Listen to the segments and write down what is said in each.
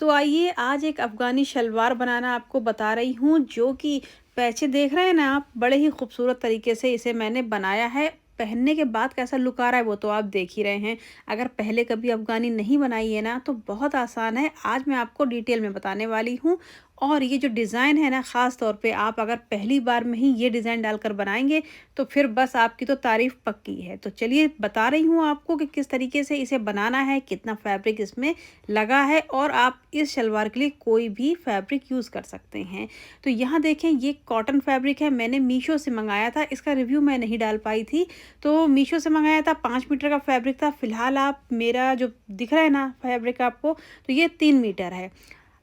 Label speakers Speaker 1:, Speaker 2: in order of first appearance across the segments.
Speaker 1: तो आइए आज एक अफ़गानी शलवार बनाना आपको बता रही हूँ, जो कि पैचे देख रहे हैं ना आप, बड़े ही खूबसूरत तरीके से इसे मैंने बनाया है। पहनने के बाद कैसा लुक आ रहा है वो तो आप देख ही रहे हैं। अगर पहले कभी अफ़गानी नहीं बनाई है ना तो बहुत आसान है, आज मैं आपको डिटेल में बताने वाली हूँ। और ये जो डिज़ाइन है ना, ख़ास तौर पे आप अगर पहली बार में ही ये डिज़ाइन डालकर बनाएँगे तो फिर बस आपकी तो तारीफ़ पक्की है। तो चलिए बता रही हूँ आपको कि किस तरीके से इसे बनाना है, कितना फ़ैब्रिक इसमें लगा है, और आप इस शलवार के लिए कोई भी फैब्रिक यूज़ कर सकते हैं। तो यहाँ देखें, ये कॉटन फैब्रिक है, मैंने मीशो से मंगाया था, इसका रिव्यू मैं नहीं डाल पाई थी। तो मीशो से मंगाया था, 5 मीटर का फैब्रिक था। फिलहाल आप मेरा जो दिख रहा है ना फैब्रिक आपको, तो ये 3 मीटर है।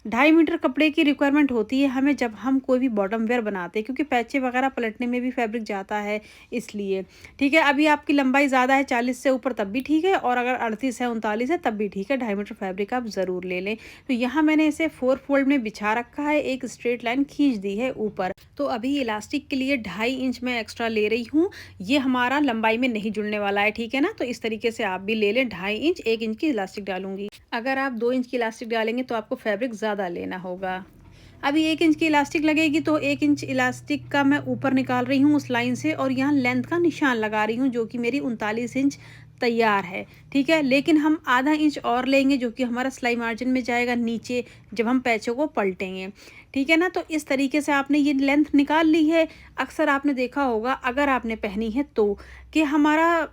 Speaker 1: 2.5 मीटर कपड़े की रिक्वायरमेंट होती है हमें जब हम कोई भी बॉटम वेयर बनाते हैं, क्योंकि पैचे वगैरह पलटने में भी फैब्रिक जाता है, इसलिए। ठीक है, अभी आपकी लंबाई ज़्यादा है 40 से ऊपर तब भी ठीक है, और अगर 38 है 39 है तब भी ठीक है, 2.5 मीटर फैब्रिक आप ज़रूर ले लें। तो यहाँ मैंने इसे 4 फोल्ड में बिछा रखा है, एक स्ट्रेट लाइन खींच दी है ऊपर। तो अभी इलास्टिक के लिए 2.5 इंच मैं एक्स्ट्रा ले रही हूँ। ये हमारा लंबाई में नहीं जुड़ने वाला है, ठीक है ना। तो इस तरीके से आप भी ले लें, 2.5 इंच, 1 इंच की इलास्टिक डालूंगी। अगर आप 2 इंच की इलास्टिक डालेंगे तो आपको फैब्रिक ज़्यादा लेना होगा। अभी 1 इंच की इलास्टिक लगेगी, तो 1 इंच इलास्टिक का मैं ऊपर निकाल रही हूँ उस लाइन से, और यहाँ लेंथ का निशान लगा रही हूँ, जो कि मेरी 39 इंच तैयार है। ठीक है, लेकिन हम आधा इंच और लेंगे, जो कि हमारा सिलाई मार्जिन में जाएगा नीचे, जब हम पैचों को पलटेंगे। ठीक है ना, तो इस तरीके से आपने ये लेंथ निकाल ली है। अक्सर आपने देखा होगा, अगर आपने पहनी है तो, कि हमारा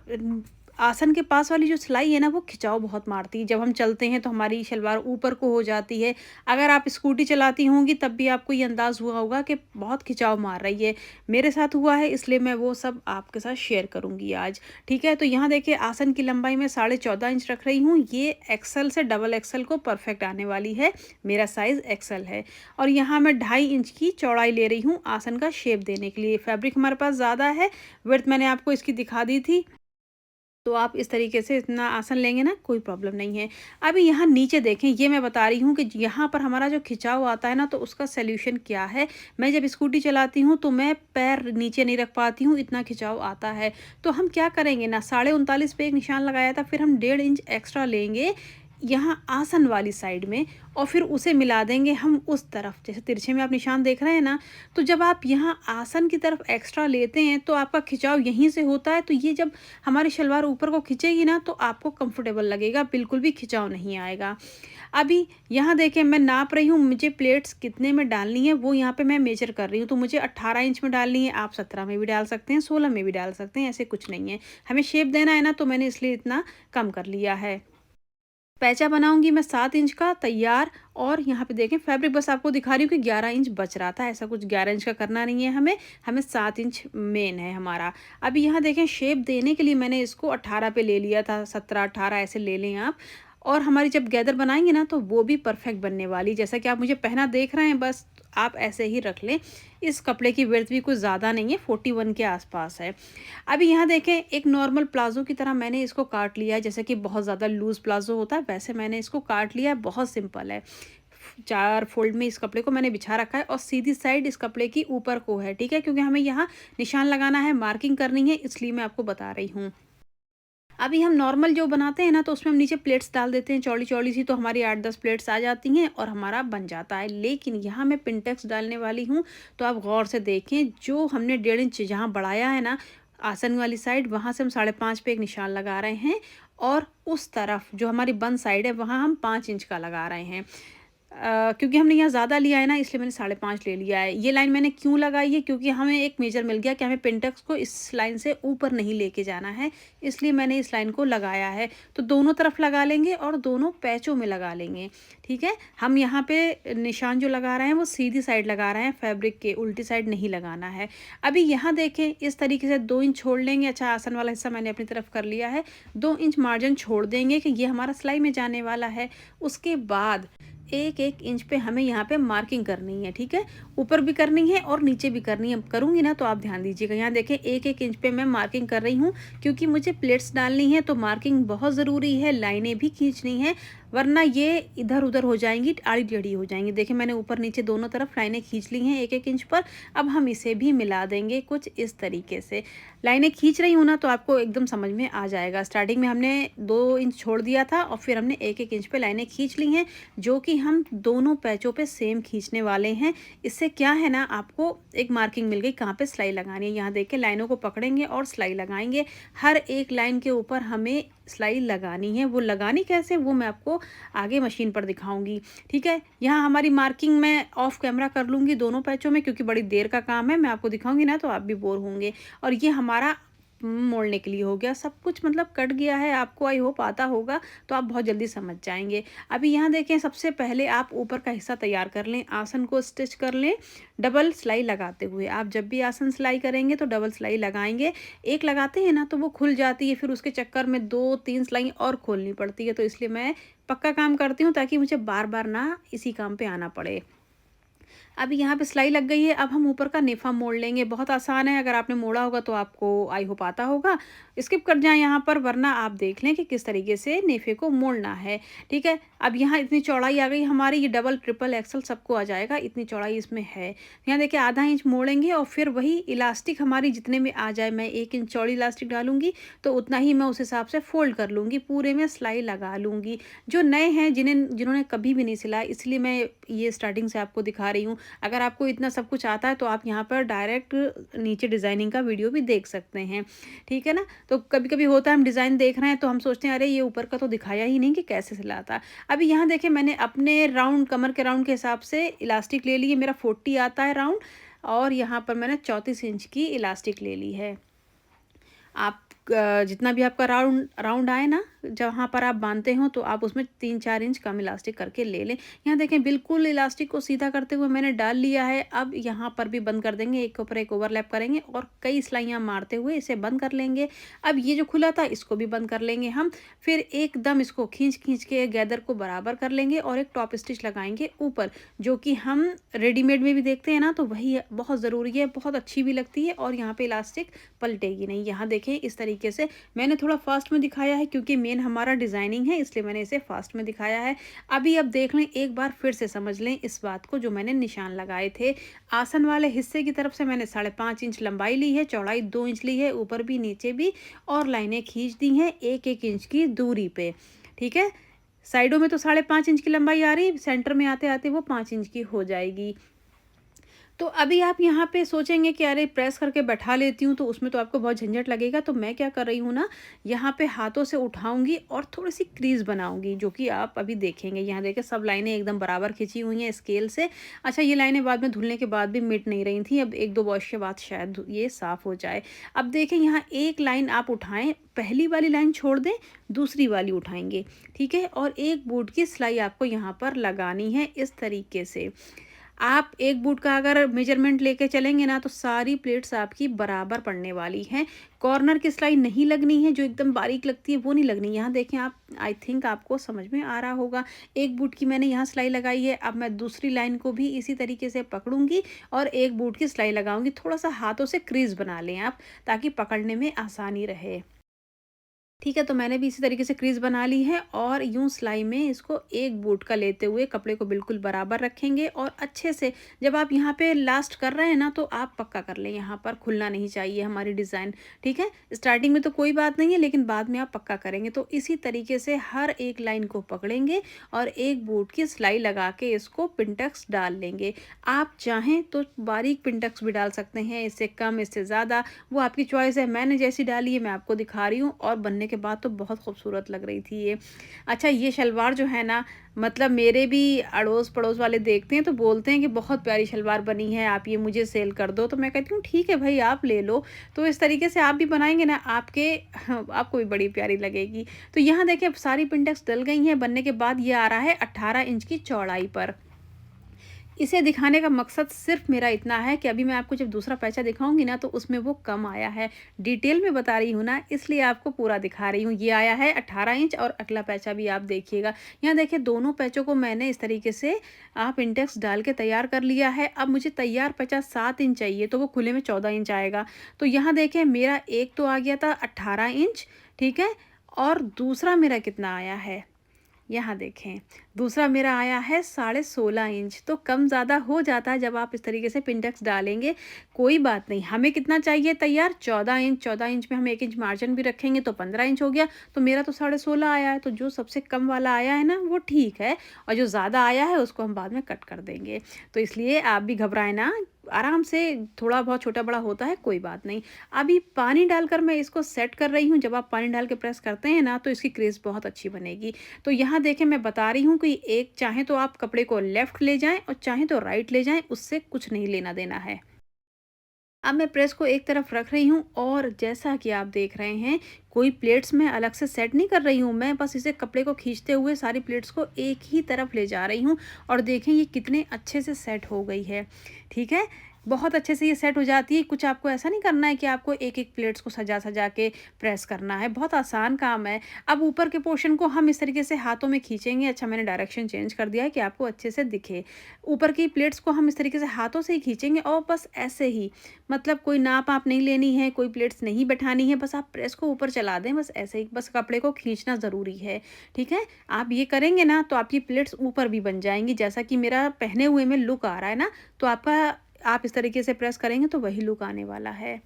Speaker 1: आसन के पास वाली जो सिलाई है ना, वो खिंचाव बहुत मारती है। जब हम चलते हैं तो हमारी शलवार ऊपर को हो जाती है। अगर आप स्कूटी चलाती होंगी तब भी आपको ये अंदाज़ हुआ होगा कि बहुत खिंचाव मार रही है। मेरे साथ हुआ है, इसलिए मैं वो सब आपके साथ शेयर करूँगी आज। ठीक है, तो यहाँ देखिए, आसन की लंबाई मैं 14.5 इंच रख रही हूँ। ये एक्सल से डबल एक्सल को परफेक्ट आने वाली है। मेरा साइज़ एक्सल है। और यहाँ मैं 2.5 इंच की चौड़ाई ले रही हूँ आसन का शेप देने के लिए। फैब्रिक हमारे पास ज़्यादा है, विड्थ मैंने आपको इसकी दिखा दी थी। तो आप इस तरीके से इतना आसन लेंगे ना, कोई प्रॉब्लम नहीं है। अभी यहाँ नीचे देखें, ये मैं बता रही हूँ कि यहाँ पर हमारा जो खिंचाव आता है ना, तो उसका सॉल्यूशन क्या है। मैं जब स्कूटी चलाती हूँ तो मैं पैर नीचे नहीं रख पाती हूँ, इतना खिंचाव आता है। तो हम क्या करेंगे ना, 39.5 पे एक निशान लगाया था, फिर हम 1.5 इंच एक्स्ट्रा लेंगे यहाँ आसन वाली साइड में, और फिर उसे मिला देंगे हम उस तरफ, जैसे तिरछे में आप निशान देख रहे हैं ना। तो जब आप यहाँ आसन की तरफ एक्स्ट्रा लेते हैं तो आपका खिंचाव यहीं से होता है। तो ये जब हमारी शलवार ऊपर को खिंचेगी ना, तो आपको कंफर्टेबल लगेगा, बिल्कुल भी खिंचाव नहीं आएगा। अभी यहाँ देखें, मैं नाप रही हूँ, मुझे प्लेट्स कितने में डालनी है वो यहाँ पे मैं मेजर कर रही हूँ। तो मुझे 18 इंच में डालनी है, आप 17 में भी डाल सकते हैं, 16 में भी डाल सकते हैं, ऐसे कुछ नहीं है। हमें शेप देना है ना, तो मैंने इसलिए इतना कम कर लिया है। पैचा बनाऊंगी मैं 7 इंच का तैयार। और यहाँ पे देखें, फैब्रिक बस आपको दिखा रही हूँ कि 11 इंच बच रहा था, ऐसा कुछ 11 इंच का करना नहीं है हमें। हमें 7 इंच मेन है हमारा। अभी यहाँ देखें, शेप देने के लिए मैंने इसको 18 पे ले लिया था, 17 18 ऐसे ले लें आप। और हमारी जब गैदर बनाएंगे ना, तो वो भी परफेक्ट बनने वाली, जैसा कि आप मुझे पहना देख रहे हैं, बस आप ऐसे ही रख लें। इस कपड़े की विड्थ भी कुछ ज़्यादा नहीं है, 41 के आसपास है। अभी यहाँ देखें, एक नॉर्मल प्लाज़ो की तरह मैंने इसको काट लिया है, जैसे कि बहुत ज़्यादा लूज़ प्लाज़ो होता है वैसे मैंने इसको काट लिया है, बहुत सिंपल है। 4 फोल्ड में इस कपड़े को मैंने बिछा रखा है, और सीधी साइड इस कपड़े की ऊपर को है, ठीक है, क्योंकि हमें यहाँ निशान लगाना है, मार्किंग करनी है, इसलिए मैं आपको बता रही हूँ। अभी हम नॉर्मल जो बनाते हैं ना, तो उसमें हम नीचे प्लेट्स डाल देते हैं चौड़ी चौड़ी सी, तो हमारी 8-10 प्लेट्स आ जाती हैं और हमारा बन जाता है। लेकिन यहाँ मैं पिंटेक्स डालने वाली हूँ, तो आप गौर से देखें, जो हमने 1.5 इंच जहाँ बढ़ाया है ना आसन वाली साइड, वहाँ से हम 5.5 पे एक निशान लगा रहे हैं, और उस तरफ जो हमारी बंद साइड है वहाँ हम 5 इंच का लगा रहे हैं। क्योंकि हमने यहाँ ज़्यादा लिया है ना, इसलिए मैंने 5.5 ले लिया है। ये लाइन मैंने क्यों लगाई है, क्योंकि हमें एक मेजर मिल गया कि हमें पिंटेक्स को इस लाइन से ऊपर नहीं लेके जाना है, इसलिए मैंने इस लाइन को लगाया है। तो दोनों तरफ लगा लेंगे और दोनों पैचों में लगा लेंगे। ठीक है, हम यहाँ पे निशान जो लगा रहे हैं वो सीधी साइड लगा रहे हैं, फैब्रिक के उल्टी साइड नहीं लगाना है। अभी यहाँ देखें, इस तरीके से 2 इंच छोड़ लेंगे। अच्छा, आसन वाला हिस्सा मैंने अपनी तरफ कर लिया है, 2 इंच मार्जिन छोड़ देंगे कि ये हमारा सिलाई में जाने वाला है। उसके बाद 1-1 इंच पे हमें यहाँ पे मार्किंग करनी है। ठीक है, ऊपर भी करनी है और नीचे भी करनी है। करूँगी ना तो आप ध्यान दीजिएगा। यहाँ देखें, 1-1 इंच पे मैं मार्किंग कर रही हूँ, क्योंकि मुझे प्लेट्स डालनी है, तो मार्किंग बहुत ज़रूरी है, लाइनें भी खींचनी है। वरना ये इधर उधर हो जाएंगी, आड़ी टेढ़ी हो जाएंगी। देखिए मैंने ऊपर नीचे दोनों तरफ लाइनें खींच ली हैं 1-1 इंच पर। अब हम इसे भी मिला देंगे कुछ इस तरीके से। लाइनें खींच रही हूँ ना तो आपको एकदम समझ में आ जाएगा। स्टार्टिंग में हमने 2 इंच छोड़ दिया था और फिर हमने 1-1 इंच पे लाइनें खींच ली हैं, जो कि हम दोनों पैचों पे सेम खींचने वाले हैं। इससे क्या है ना, आपको एक मार्किंग मिल गई कहाँ पे सिलाई लगानी है। यहाँ देखिए लाइनों को पकड़ेंगे और सिलाई लगाएंगे। हर एक लाइन के ऊपर हमें सिलाई लगानी है। वो लगानी कैसे, वो मैं आपको आगे मशीन पर दिखाऊंगी। ठीक है, यहाँ हमारी मार्किंग मैं ऑफ कैमरा कर लूँगी दोनों पैचों में, क्योंकि बड़ी देर का काम है। मैं आपको दिखाऊंगी ना तो आप भी बोर होंगे। और ये हमारा मोड़ने के लिए हो गया सब कुछ, मतलब कट गया है। आपको आई होप आता होगा, तो आप बहुत जल्दी समझ जाएंगे। अभी यहाँ देखें, सबसे पहले आप ऊपर का हिस्सा तैयार कर लें, आसन को स्टिच कर लें डबल सिलाई लगाते हुए। आप जब भी आसन सिलाई करेंगे तो डबल सिलाई लगाएंगे। एक लगाते हैं ना तो वो खुल जाती है, फिर उसके चक्कर में 2-3 सिलाई और खोलनी पड़ती है। तो इसलिए मैं पक्का काम करती हूँ, ताकि मुझे बार बार ना इसी काम पे आना पड़े। अब यहाँ पे सिलाई लग गई है। अब हम ऊपर का नेफा मोड़ लेंगे। बहुत आसान है, अगर आपने मोड़ा होगा तो आपको आई होप आता होगा। स्किप कर जाएं यहाँ पर, वरना आप देख लें कि किस तरीके से नेफे को मोड़ना है। ठीक है, अब यहाँ इतनी चौड़ाई आ गई हमारी। ये डबल ट्रिपल एक्सल सबको आ जाएगा, इतनी चौड़ाई इसमें है। यहाँ देखिए आधा इंच मोड़ेंगे और फिर वही इलास्टिक हमारी जितने में आ जाए, मैं 1 इंच चौड़ी इलास्टिक डालूंगी तो उतना ही मैं उस हिसाब से फोल्ड कर लूँगी, पूरे में सिलाई लगा लूँगी। जो नए हैं, जिन्होंने कभी भी नहीं सिला, इसलिए मैं ये स्टार्टिंग से आपको दिखा रही हूँ। अगर आपको इतना सब कुछ आता है तो आप यहाँ पर डायरेक्ट नीचे डिज़ाइनिंग का वीडियो भी देख सकते हैं। ठीक है ना, तो कभी कभी होता है हम डिज़ाइन देख रहे हैं तो हम सोचते हैं अरे ये ऊपर का तो दिखाया ही नहीं कि कैसे सिलाता। अभी यहाँ देखिए मैंने अपने राउंड, कमर के राउंड के हिसाब से इलास्टिक ले लिए। मेरा 40 आता है राउंड, और यहाँ पर मैंने 34 इंच की इलास्टिक ले ली है। आप जितना भी आपका राउंड राउंड आए ना, जहाँ पर आप बांधते हो, तो आप उसमें 3-4 इंच कम इलास्टिक करके ले लें। यहाँ देखें बिल्कुल इलास्टिक को सीधा करते हुए मैंने डाल लिया है। अब यहाँ पर भी बंद कर देंगे, एक के ऊपर एक ओवरलैप करेंगे और कई सिलाइयाँ मारते हुए इसे बंद कर लेंगे। अब ये जो खुला था इसको भी बंद कर लेंगे हम। फिर एकदम इसको खींच खींच के गैदर को बराबर कर लेंगे और एक टॉप स्टिच लगाएंगे ऊपर, जो कि हम रेडीमेड में भी देखते हैं ना, तो वही बहुत ज़रूरी है, बहुत अच्छी भी लगती है और यहाँ पे इलास्टिक पलटेगी नहीं। यहाँ देखें इस तरीके से मैंने थोड़ा फास्ट में दिखाया है, क्योंकि मेन हमारा डिज़ाइनिंग है, इसलिए मैंने इसे फास्ट में दिखाया है। अभी अब देख लें, एक बार फिर से समझ लें इस बात को, जो मैंने निशान लगाए थे। आसन वाले हिस्से की तरफ से मैंने 5.5 इंच लंबाई ली है, चौड़ाई 2 इंच ली है, ऊपर भी नीचे भी, और लाइनें खींच दी हैं 1-1 इंच की दूरी पे। ठीक है, साइडों में तो 5.5 इंच की लंबाई आ रही, सेंटर में आते आते वो 5 इंच की हो जाएगी। तो अभी आप यहाँ पे सोचेंगे कि अरे प्रेस करके बैठा लेती हूँ तो उसमें तो आपको बहुत झंझट लगेगा। तो मैं क्या कर रही हूँ ना, यहाँ पे हाथों से उठाऊंगी और थोड़ी सी क्रीज बनाऊंगी, जो कि आप अभी देखेंगे। यहाँ देखें सब लाइनें एकदम बराबर खींची हुई हैं स्केल से। अच्छा, ये लाइनें बाद में धुलने के बाद भी मिट नहीं रही थी, अब 1-2 वॉश के बाद शायद ये साफ़ हो जाए। अब देखें यहाँ एक लाइन आप उठाएँ, पहली वाली लाइन छोड़ दें, दूसरी वाली उठाएंगे। ठीक है, और एक बूट की सिलाई आपको यहाँ पर लगानी है इस तरीके से। आप एक बूट का अगर मेजरमेंट लेके चलेंगे ना, तो सारी प्लेट्स आपकी बराबर पड़ने वाली हैं। कॉर्नर की सिलाई नहीं लगनी है, जो एकदम बारीक लगती है वो नहीं लगनी। यहाँ देखें आप, आई थिंक आपको समझ में आ रहा होगा। एक बूट की मैंने यहाँ सिलाई लगाई है। अब मैं दूसरी लाइन को भी इसी तरीके से पकड़ूंगी और एक बूट की सिलाई लगाऊंगी। थोड़ा सा हाथों से क्रीज बना लें आप, ताकि पकड़ने में आसानी रहे। ठीक है, तो मैंने भी इसी तरीके से क्रीज बना ली है और यूं सिलाई में इसको एक बूट का लेते हुए कपड़े को बिल्कुल बराबर रखेंगे और अच्छे से, जब आप यहाँ पे लास्ट कर रहे हैं ना, तो आप पक्का कर लें, यहाँ पर खुलना नहीं चाहिए हमारी डिज़ाइन। ठीक है, स्टार्टिंग में तो कोई बात नहीं है, लेकिन बाद में आप पक्का करेंगे। तो इसी तरीके से हर एक लाइन को पकड़ेंगे और एक बूट की सिलाई लगा के इसको पिंटक्स डाल लेंगे। आप चाहें तो बारीक पिंटक्स भी डाल सकते हैं, इससे कम इससे ज़्यादा, वो आपकी चॉइस है। मैंने जैसी डाली है मैं आपको दिखा रही हूँ, और बनने के बाद तो बहुत खूबसूरत लग रही थी ये। अच्छा, ये शलवार जो है ना, मतलब मेरे भी अड़ोस पड़ोस वाले देखते हैं तो बोलते हैं कि बहुत प्यारी शलवार बनी है, आप ये मुझे सेल कर दो। तो मैं कहती हूँ ठीक है भाई, आप ले लो। तो इस तरीके से आप भी बनाएंगे ना, आपको भी बड़ी प्यारी लगेगी। तो यहाँ देखिए अब सारी पिंडेक्स डल गई हैं। बनने के बाद ये आ रहा है 18 इंच की चौड़ाई पर। इसे दिखाने का मकसद सिर्फ मेरा इतना है कि अभी मैं आपको जब दूसरा पैचा दिखाऊंगी ना, तो उसमें वो कम आया है। डिटेल में बता रही हूँ ना, इसलिए आपको पूरा दिखा रही हूँ। ये आया है 18 इंच, और अगला पैचा भी आप देखिएगा। यहाँ देखिए दोनों पैचों को मैंने इस तरीके से आप इंडेक्स डाल के तैयार कर लिया है। अब मुझे तैयार पैचा 7 इंच चाहिए, तो वो खुले में 14 इंच आएगा। तो यहाँ देखें मेरा एक तो आ गया था 18 इंच, ठीक है, और दूसरा मेरा कितना आया है, यहाँ देखें, दूसरा मेरा आया है 16.5 इंच। तो कम ज़्यादा हो जाता है जब आप इस तरीके से पिंडेक्स डालेंगे, कोई बात नहीं। हमें कितना चाहिए तैयार? 14 इंच। 14 इंच में हम 1 इंच मार्जिन भी रखेंगे तो 15 इंच हो गया। तो मेरा तो 16.5 आया है, तो जो सबसे कम वाला आया है ना वो ठीक है, और जो ज़्यादा आया है उसको हम बाद में कट कर देंगे। तो इसलिए आप भी घबराएं ना, आराम से, थोड़ा बहुत छोटा बड़ा होता है, कोई बात नहीं। अभी पानी डालकर मैं इसको सेट कर रही हूँ। जब आप पानी डाल के प्रेस करते हैं ना तो इसकी क्रीज बहुत अच्छी बनेगी। तो यहाँ देखें, मैं बता रही हूँ कि एक चाहे तो आप कपड़े को लेफ्ट ले जाएं और चाहे तो राइट ले जाएं, उससे कुछ नहीं लेना देना है। अब मैं प्रेस को एक तरफ रख रही हूँ, और जैसा कि आप देख रहे हैं, कोई प्लेट्स मैं अलग से सेट नहीं कर रही हूँ। मैं बस इसे कपड़े को खींचते हुए सारी प्लेट्स को एक ही तरफ ले जा रही हूँ, और देखें ये कितने अच्छे से सेट हो गई है। ठीक है, बहुत अच्छे से ये सेट हो जाती है। कुछ आपको ऐसा नहीं करना है कि आपको एक एक प्लेट्स को सजा सजा के प्रेस करना है, बहुत आसान काम है। अब ऊपर के पोर्शन को हम इस तरीके से हाथों में खींचेंगे। अच्छा, मैंने डायरेक्शन चेंज कर दिया है कि आपको अच्छे से दिखे। ऊपर की प्लेट्स को हम इस तरीके से हाथों से ही खींचेंगे, और बस ऐसे ही, मतलब कोई नाप आप नहीं लेनी है, कोई प्लेट्स नहीं बैठानी है, बस आप प्रेस को ऊपर चला दें, बस ऐसे ही, बस कपड़े को खींचना ज़रूरी है। ठीक है, आप ये करेंगे ना तो आपकी प्लेट्स ऊपर भी बन जाएंगी। जैसा कि मेरा पहने हुए में लुक आ रहा है ना, तो आपका, आप इस तरीके से प्रेस करेंगे तो वही लुक आने वाला है।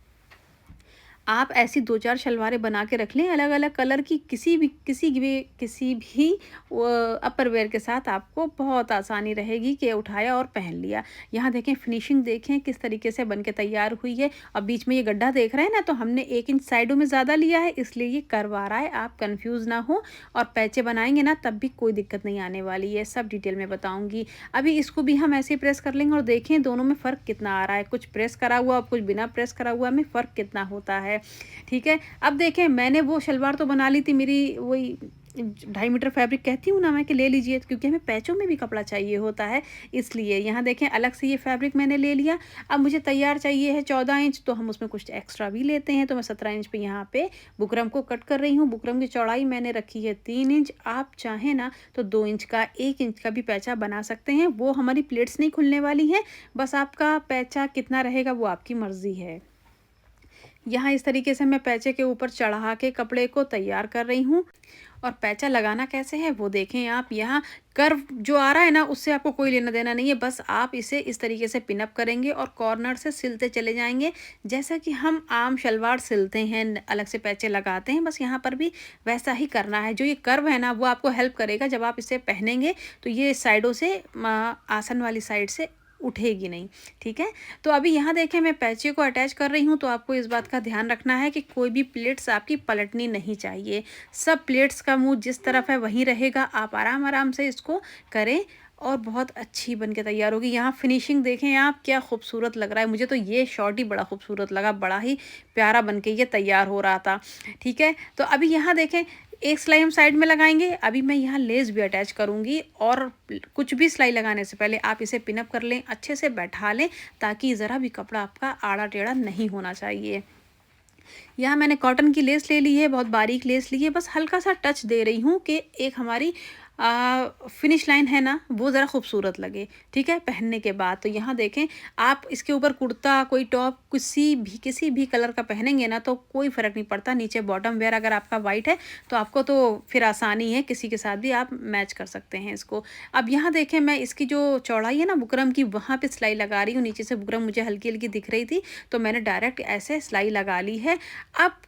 Speaker 1: आप ऐसी 2-4 शलवारें बना के रख लें अलग-अलग कलर की, किसी भी अपर वेयर के साथ आपको बहुत आसानी रहेगी कि उठाया और पहन लिया। यहाँ देखें, फिनिशिंग देखें किस तरीके से बन के तैयार हुई है। और बीच में ये गड्ढा देख रहे हैं ना, तो हमने 1 इंच साइडों में ज़्यादा लिया है, इसलिए ये कर्व आ रहा है। आप कन्फ्यूज़ ना हो, और पैचे बनाएंगे ना तब भी कोई दिक्कत नहीं आने वाली है, सब डिटेल में बताऊँगी। अभी इसको भी हम ऐसे ही प्रेस कर लेंगे, और देखें दोनों में फ़र्क कितना आ रहा है। कुछ प्रेस करा हुआ और कुछ बिना प्रेस करा हुआ में फ़र्क कितना होता है। ठीक है, अब देखें, मैंने वो शलवार तो बना ली थी, मेरी वही 2.5 मीटर फैब्रिक कहती हूँ ना मैं कि ले लीजिए, क्योंकि हमें पैचों में भी कपड़ा चाहिए होता है, इसलिए। यहाँ देखें, अलग से ये फैब्रिक मैंने ले लिया। अब मुझे तैयार चाहिए है 14 इंच, तो हम उसमें कुछ एक्स्ट्रा भी लेते हैं। तो मैं 17 इंच पे यहाँ पे बुकरम को कट कर रही हूँ। बुकरम की चौड़ाई मैंने रखी है 3 इंच। आप चाहें ना तो 2 इंच का, 1 इंच का भी पैचा बना सकते हैं। वो हमारी प्लेट्स नहीं खुलने वाली हैं, बस आपका पैचा कितना रहेगा वो आपकी मर्ज़ी है। यहाँ इस तरीके से मैं पैचे के ऊपर चढ़ा के कपड़े को तैयार कर रही हूँ। और पैचा लगाना कैसे है वो देखें आप। यहाँ कर्व जो आ रहा है ना, उससे आपको कोई लेना देना नहीं है, बस आप इसे इस तरीके से पिनअप करेंगे और कॉर्नर से सिलते चले जाएंगे, जैसा कि हम आम शलवार सिलते हैं, अलग से पैचे लगाते हैं, बस यहाँ पर भी वैसा ही करना है। जो ये कर्व है ना, वो आपको हेल्प करेगा जब आप इसे पहनेंगे, तो ये साइडों से, आसन वाली साइड से उठेगी नहीं। ठीक है, तो अभी यहाँ देखें, मैं पैचे को अटैच कर रही हूँ, तो आपको इस बात का ध्यान रखना है कि कोई भी प्लेट्स आपकी पलटनी नहीं चाहिए। सब प्लेट्स का मुंह जिस तरफ है वहीं रहेगा। आप आराम आराम से इसको करें, और बहुत अच्छी बन के तैयार होगी। यहाँ फिनिशिंग देखें आप, क्या खूबसूरत लग रहा है। मुझे तो ये शॉर्ट ही बड़ा खूबसूरत लगा, बड़ा ही प्यारा बन के ये तैयार हो रहा था। ठीक है, तो अभी यहाँ देखें, एक सिलाई हम साइड में लगाएंगे। अभी मैं यहाँ लेस भी अटैच करूँगी, और कुछ भी सिलाई लगाने से पहले आप इसे पिनअप कर लें, अच्छे से बैठा लें, ताकि ज़रा भी कपड़ा आपका आड़ा टेढ़ा नहीं होना चाहिए। यहाँ मैंने कॉटन की लेस ले ली है, बहुत बारीक लेस ली है, बस हल्का सा टच दे रही हूँ कि एक हमारी फिनिश लाइन है ना, वो ज़रा खूबसूरत लगे। ठीक है, पहनने के बाद। तो यहाँ देखें, आप इसके ऊपर कुर्ता, कोई टॉप, किसी भी कलर का पहनेंगे ना तो कोई फ़र्क नहीं पड़ता। नीचे बॉटम वेयर अगर आपका वाइट है तो आपको तो फिर आसानी है, किसी के साथ भी आप मैच कर सकते हैं इसको। अब यहाँ देखें, मैं इसकी जो चौड़ाई है ना बुकरम की, वहाँ पे सिलाई लगा रही हूँ। नीचे से बुकरम मुझे हल्की हल्की दिख रही थी, तो मैंने डायरेक्ट ऐसे सिलाई लगा ली है। अब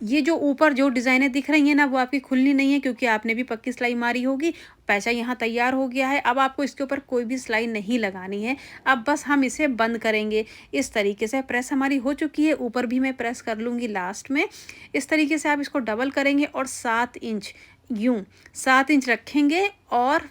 Speaker 1: ये जो ऊपर जो डिज़ाइनें दिख रही हैं ना, वो आपकी खुलनी नहीं है, क्योंकि आपने भी पक्की सिलाई मारी होगी। पैचा यहाँ तैयार हो गया है। अब आपको इसके ऊपर कोई भी सिलाई नहीं लगानी है, अब बस हम इसे बंद करेंगे। इस तरीके से प्रेस हमारी हो चुकी है, ऊपर भी मैं प्रेस कर लूँगी लास्ट में। इस तरीके से आप इसको डबल करेंगे, और 7 इंच, यूँ 7 इंच रखेंगे, और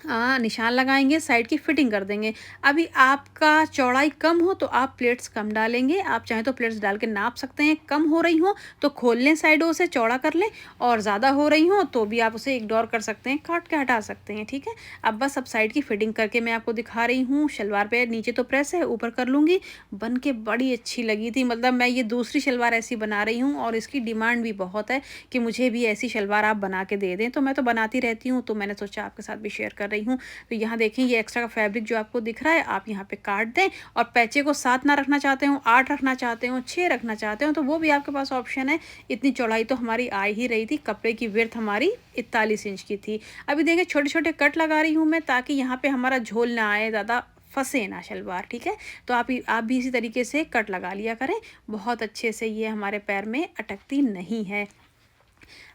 Speaker 1: निशान लगाएंगे, साइड की फिटिंग कर देंगे। अभी आपका चौड़ाई कम हो तो आप प्लेट्स कम डालेंगे, आप चाहें तो प्लेट्स डाल के नाप सकते हैं। कम हो रही हो तो खोल लें, साइडों से चौड़ा कर लें, और ज़्यादा हो रही हो तो भी आप उसे इग्नोर कर सकते हैं, काट के हटा सकते हैं। ठीक है, अब बस अब साइड की फिटिंग करके मैं आपको दिखा रही हूँ। शलवार पे नीचे तो प्रेस है, ऊपर कर लूँगी। बन के बड़ी अच्छी लगी थी, मतलब मैं ये दूसरी शलवार ऐसी बना रही हूँ, और इसकी डिमांड भी बहुत है कि मुझे भी ऐसी शलवार आप बना के दे दें। तो मैं तो बनाती रहती हूँ, तो मैंने सोचा आपके साथ भी शेयर कर रही रही हूँ। तो यहाँ देखें ये एक्स्ट्रा का फैब्रिक जो आपको दिख रहा है आप यहाँ पे काट दें, और पैचे को 7 ना रखना चाहते हो, 8 रखना चाहते हो, 6 रखना चाहते हो तो वो भी आपके पास ऑप्शन है। इतनी चौड़ाई तो हमारी आ ही रही थी, कपड़े की विड्थ हमारी 41 इंच की थी। अभी देखिए छोटे-छोटे कट लगा रही हूँ मैं, ताकि यहाँ पे हमारा झोल ना आए, ज़्यादा फँसे ना शलवार, ठीक है? तो आप भी इसी तरीके से कट लगा लिया करें, बहुत अच्छे से ये हमारे पैर में अटकती नहीं है।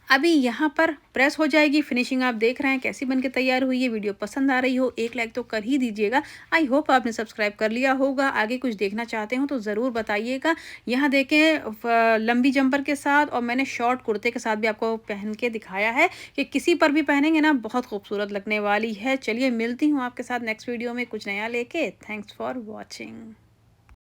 Speaker 1: अभी यहाँ पर प्रेस हो जाएगी, फिनिशिंग आप देख रहे हैं कैसी बनके तैयार हुई है। वीडियो पसंद आ रही हो, एक लाइक तो कर ही दीजिएगा। आई होप आपने सब्सक्राइब कर लिया होगा। आगे कुछ देखना चाहते हो तो ज़रूर बताइएगा। यहाँ देखें लंबी जंपर के साथ और मैंने शॉर्ट कुर्ते के साथ भी आपको पहन के दिखाया है कि किसी पर भी पहनेंगे ना बहुत खूबसूरत लगने वाली है। चलिए मिलती हूँ आपके साथ नेक्स्ट वीडियो में कुछ नया लेके। Thanks for watching.